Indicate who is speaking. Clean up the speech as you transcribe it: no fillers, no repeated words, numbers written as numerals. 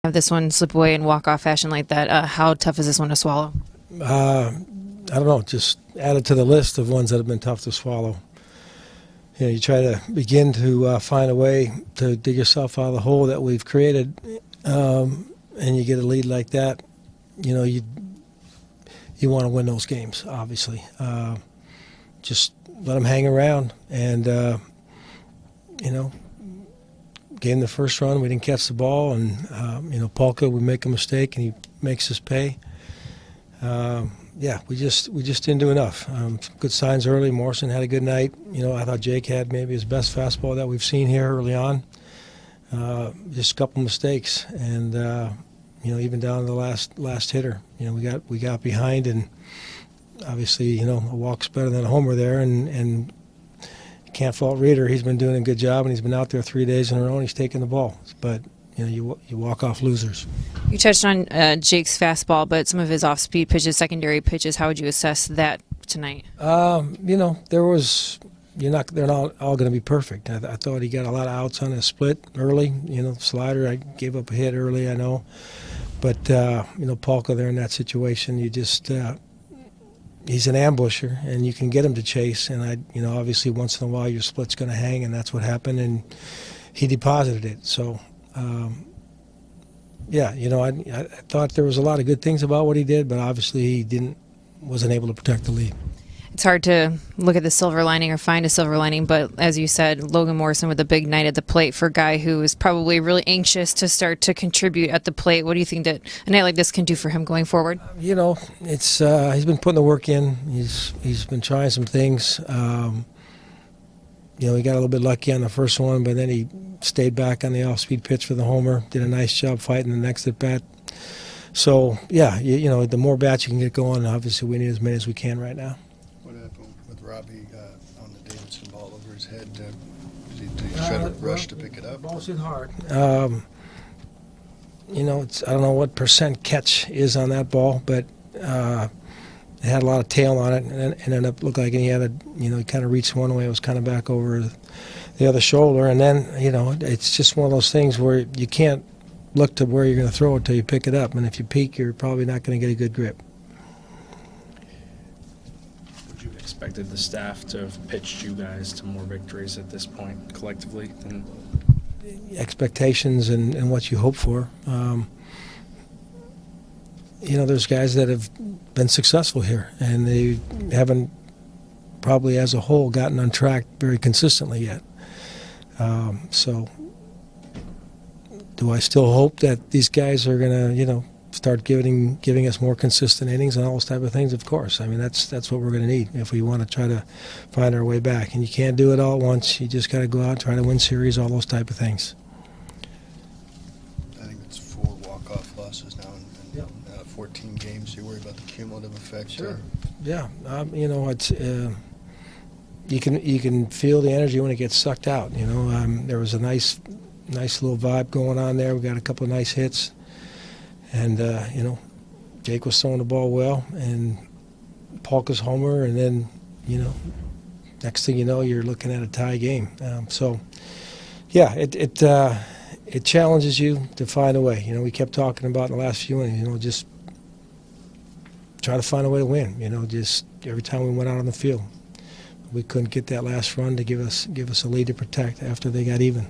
Speaker 1: Have this one slip away in walk-off fashion like that. How tough is this one to swallow?
Speaker 2: I don't know, just add it to the list of ones that have been tough to swallow. You know, you try to begin to find a way to dig yourself out of the hole that we've created, and you get a lead like that. You know, you want to win those games, obviously. Just let them hang around, and you know, game the first run, we didn't catch the ball, and you know, Polka would make a mistake, and he makes us pay. Yeah, we just didn't do enough. Some good signs early. Morrison had a good night. You know, I thought Jake had maybe his best fastball that we've seen here early on. Just a couple mistakes, and you know, even down to the last hitter. You know, we got behind, and obviously, you know, a walk's better than a homer there, and you can't fault Reeder. He's been doing a good job, and he's been out there 3 days in a row, and he's taking the ball. But you know, you walk off losers.
Speaker 1: You touched on Jake's fastball, but some of his off-speed pitches, secondary pitches. How would you assess that tonight?
Speaker 2: You know, they're not all going to be perfect. I thought he got a lot of outs on his split early. You know, slider, I gave up a hit early, I know. But, you know, Polka there in that situation, you just, he's an ambusher, and you can get him to chase. And, you know, obviously once in a while your split's going to hang, and that's what happened. And he deposited it. So, yeah, you know, I thought there was a lot of good things about what he did, but obviously he wasn't able to protect the lead.
Speaker 1: It's hard to look at the silver lining or find a silver lining, but as you said, Logan Morrison with a big night at the plate for a guy who is probably really anxious to start to contribute at the plate. What do you think that a night like this can do for him going forward?
Speaker 2: You know, it's he's been putting the work in. He's been trying some things. You know, he got a little bit lucky on the first one, but then he stayed back on the off-speed pitch for the homer. Did a nice job fighting the next at bat. So yeah, you know, the more bats you can get going, obviously we need as many as we can right now.
Speaker 3: What happened with Robbie on the Davidson ball over his head? Did he try to rush to pick it up?
Speaker 2: Ball's hit hard. You know, I don't know what % catch is on that ball, but it had a lot of tail on it, and it ended up looking like he had he kind of reached one way, it was kind of back over the other shoulder, and then, you know, it's just one of those things where you can't look to where you're going to throw it till you pick it up, and if you peek, you're probably not going to get a good grip.
Speaker 4: Would you have expected the staff to have pitched you guys to more victories at this point collectively than
Speaker 2: expectations and what you hope for? You know, there's guys that have been successful here, and they haven't probably as a whole gotten on track very consistently yet. So do I still hope that these guys are going to, you know, start giving us more consistent innings and all those type of things? Of course. I mean, that's what we're going to need if we want to try to find our way back. And you can't do it all at once. You just got to go out and try to win series, all those type of things.
Speaker 3: I think it's 4 walk-off losses now in 14 games. Do you worry about the cumulative effect?
Speaker 2: Sure. Yeah. You know, it's you can feel the energy when it gets sucked out. You know, there was a nice little vibe going on there. We got a couple of nice hits, and you know, Jake was throwing the ball well, and Polka's homer, and then, you know, next thing you know, you're looking at a tie game. So, yeah, it challenges you to find a way. You know, we kept talking about in the last few innings, you know, just try to find a way to win. You know, just every time we went out on the field, we couldn't get that last run to give us a lead to protect after they got even.